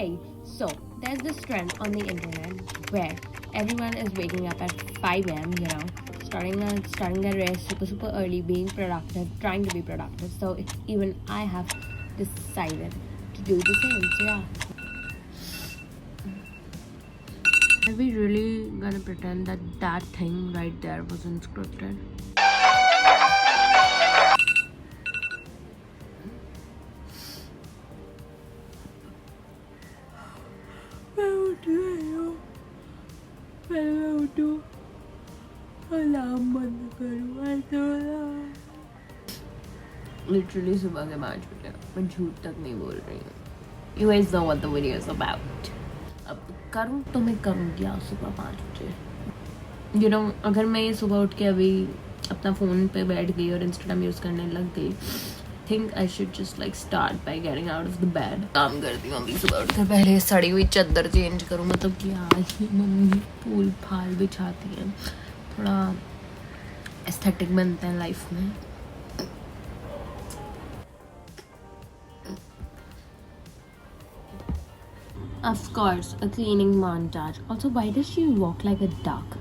Okay, so there's this trend on the internet where everyone is waking up at 5 a.m., you know, starting their rest super early, being productive, trying to be productive. So even I have decided to do the same. So yeah. Are we really gonna pretend that that thing right there wasn't scripted? Literally सुबह के 5 बजे मैं झूठ तक नहीं बोल रही हूँ. You guys know what the video is about. अब करूँ तो मैं करूँगी आज सुबह 5 बजे. You know, अगर मैं सुबह उठ के अभी अपना फ़ोन पे बैठ गई और इंस्टाग्राम यूज़ करने लग गई, think I should just like start by getting out of the bed. काम करती हूँ अभी सुबह उठ कर, पहले सड़ी हुई चादर चेंज करूँ. मतलब कि आज मम्मी फूल फाल बिछाती हैं, थोड़ा एस्थेटिक बनते हैं लाइफ में. Of course, a cleaning montage. Also, why does she walk like a duck?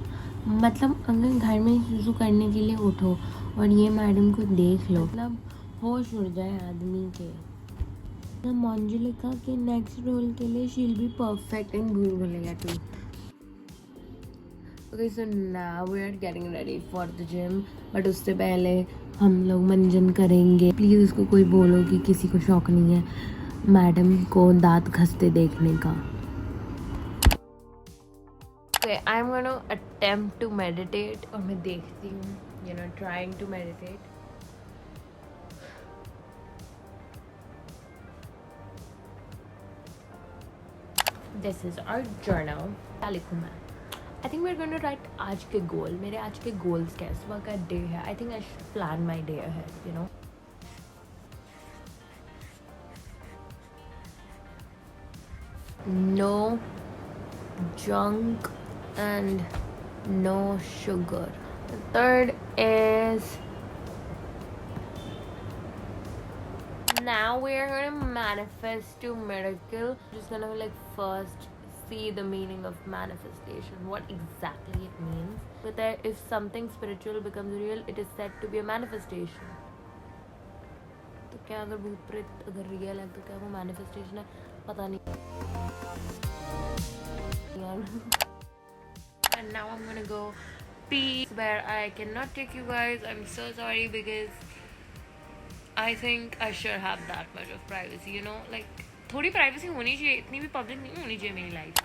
मतलब अगर घर में सुसु करने के लिए उठो और ये मैडम को देख लो, मतलब होश उड़ जाए आदमी के. मंजुलिका के नेक्स्ट रोल के लिए she'll be perfect in भूल Bhulaiyaa 2. Okay, so now we are getting ready for the gym. But उससे पहले हम लोग मंजन करेंगे. प्लीज़ उसको कोई बोलो कि किसी को शौक नहीं है मैडम को दांत घसते देखने का. Okay, I'm going to attempt to meditate. और मैं देखती हूँ, you know, trying to meditate. This is our journal. क्या लिखूँ मैं? I think we're going to write आज के गोल. मेरे आज के goals क्या है? सुबह का day है. I think I should plan my day ahead, you know. No junk and no sugar. The third is now we're gonna manifest to miracle. Just gonna like first see the meaning of manifestation, what exactly it means. But there, if something spiritual becomes real, it is said to be a manifestation. तो क्या अगर भूत प्रेत अगर real है तो क्या वो मैनिफेस्टेशन है? पता नहीं. And now I'm gonna go pee where I cannot take you guys. I'm so sorry because I think I should have that much of privacy, you know, like थोड़ी privacy होनी चाहिए, इतनी भी public नहीं होनी चाहिए मेरी life.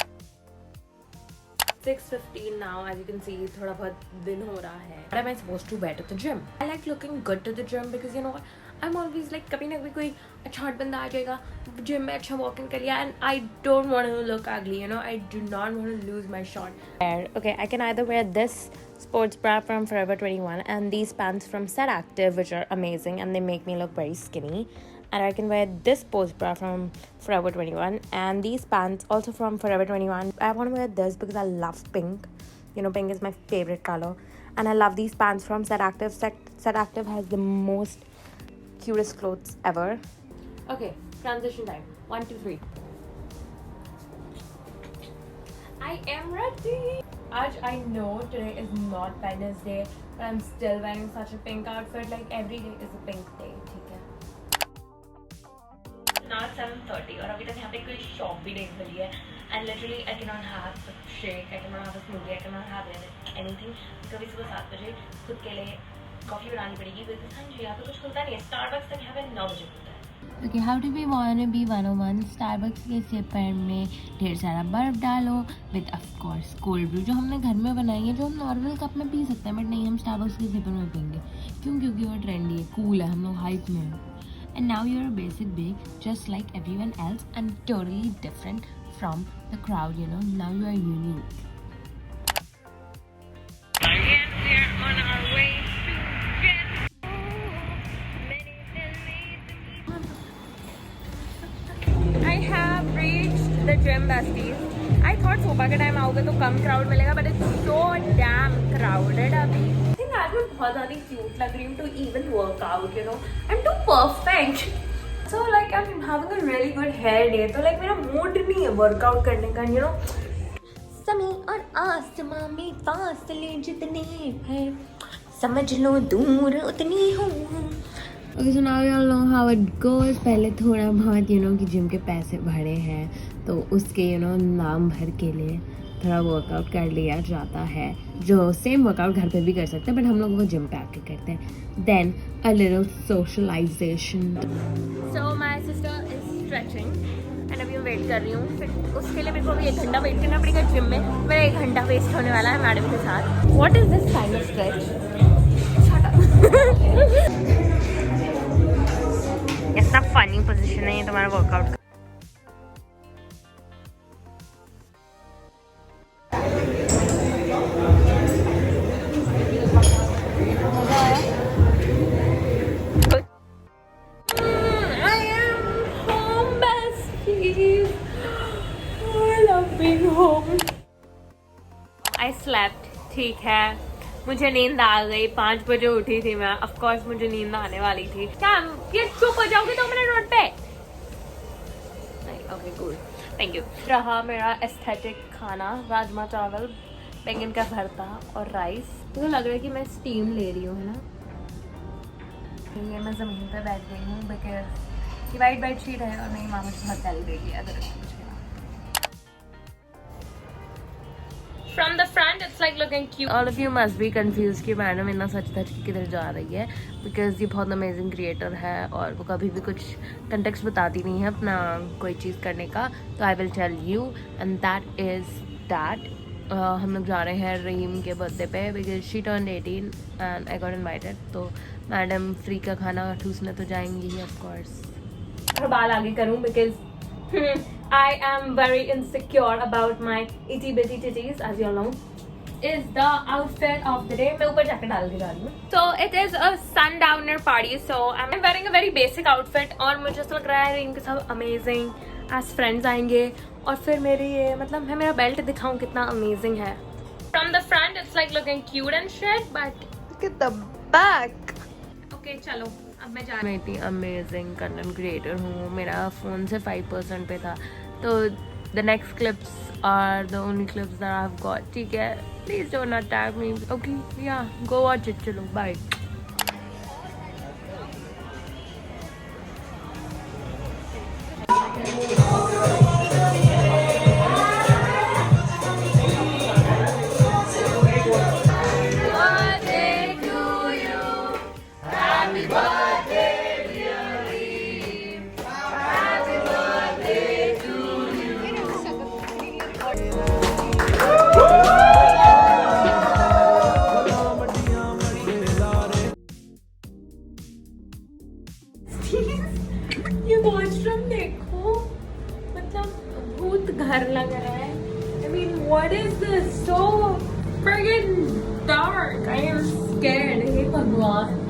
6:15 now, as you can see, थोड़ा बहुत दिन हो रहा है. What am I supposed to wear to the gym? I like looking good to the gym because you know what? I'm always like कभी ना कभी कोई अच्छा हॉट बंदा आ जाएगा जिम में, अच्छा वॉकिंग कर लिया, and I don't want to look ugly, you know. I do not want to lose my shot. Okay, I can either wear this sports bra from Forever 21 and these pants from Set Active, which are amazing and they make me look very skinny. And I can wear this sports bra from Forever 21 and these pants also from Forever 21. I want to wear this because I love pink. You know, pink is my favorite color. And I love these pants from Set Active. Set Active has the most cutest clothes ever. Okay, transition time. 1, 2, 3. I am ready. I know today is not Wednesday, but I'm still wearing such a pink outfit. Like every day is a pink day. ठीक है? Now it's 7:30 और अभी तक यहाँ पे कोई shop भी नहीं खुली है. And literally I cannot have a shake, I cannot have a smoothie, I cannot have anything. कभी सुबह 7 बजे खुद के लिए कॉफ़ी बनानी पड़ेगी बिकॉज हाँ जी यहाँ पे कुछ खुलता नहीं है. स्टारबक्स तक यहाँ पे 9 बजे खुलता है. Okay, how do we wanna be 101? Starbucks के सिपर में ढेर सारा बर्फ़ डालो with of course cold brew जो हमने घर में बनाई है, जो हम नॉर्मल कप में पी सकते हैं, बट नहीं, हम स्टारबक्स के सिपर में पियेंगे. क्यों? क्योंकि वो ट्रेंडी है, कूल है, हम लोग हाइप में हैं. And now you're a basic bake just like everyone else and totally different from the crowd, you know. Now you are unique. Again, we are on our way to get I have reached the gym, besties. I thought सुबह के time आओगे तो कम crowd मिलेगा, but it's so damn crowded अभी. आज मैं बहुत ज़्यादा क्यूट लग रही हूँ to even work out, you know. I'm too perfect. So like I'm having a really good hair day. तो like मेरा mood नहीं है वर्कआउट करने का, यू नो, समय और आसमां में फासले जितने हैं, समझ लो दूर उतनी हूँ। Okay, so now you all know how it goes. पहले थोड़ा बहुत यू नो कि जिम के पैसे भरे हैं तो उसके यू नो नाम भर के लिए थोड़ा वर्कआउट कर लिया जाता है, जो सेम वर्कआउट घर पे भी कर सकते हैं बट हम लोग वो जिम पे आके करते हैं। Then a little socialisation. So my sister is stretching and अभी मैं वेट कर रही हूँ, फिर उसके लिए मेरे को अभी 1 घंटा वेट करना पड़ेगा जिम में। मेरा 1 घंटा वेस्ट होने वाला है मैडम के साथ। What is this kind of stretch? इतना फनी पोजीशन है ये तुम्हारा वर्कआउट का। I am home, besties. I love being home. I slept. ठीक है, मुझे नींद आ गई। 5 बजे उठी थी मैं। ऑफ कोर्स मुझे नींद आने वाली थी। क्या ये चुप हो जाओगे 2 मिनट रोड पे? Okay cool, thank you. रहा मेरा एस्थेटिक खाना, राजमा चावल, बैंगन का भरता और राइस। मुझे लग रहा है कि मैं स्टीम ले रही हूँ, है ना। ये मैं ज़मीन पे बैठ गई हूँ बिकॉज ये वाइट बेड शीट है और मेरी माँ मुझे बहुत गाली देगी अगर कुछ किया। From the front, it's like looking cute. All of you must be confused कि मैडम इतना सच धज के किधर जा रही है, बिकॉज ये बहुत अमेजिंग क्रिएटर है और वो कभी भी कुछ कंटेक्स्ट बताती नहीं है अपना कोई चीज़ करने का। तो I will tell you and that is that हम लोग जा रहे हैं रहीम के बर्थडे पे because she turned 18 and I got invited. तो मैडम फ्री का खाना ठूसने तो जाएंगी ही ऑफ कोर्स। और बाल आगे करूँ because I am very insecure about my itty bitty titties, as you all know. Is the outfit of the day. मैं ऊपर जैकेट डाल के जा रही हूँ। So it is a sundowner party, so I'm wearing a very basic outfit और मुझे ऐसा लग रहा है इनके सब amazing as friends आएंगे और फिर मेरी ये मतलब मैं मेरा बेल्ट दिखाऊँ कितना amazing है। From the front it's like looking cute and shit, but look at the back. Okay, चलो अब मैं जा। मैं इतनी अमेजिंग कंटेंट क्रिएटर हूँ, मेरा फ़ोन से 5% पे था। तो the next clips are the only clips that I have got. ठीक है, please don't not tag me. Okay yeah go watch it. चलो बाय। ये वॉशरूम देखो, मतलब भूत घर लग रहा है। I mean, what is this? So friggin' dark. I am scared. हे भगवान।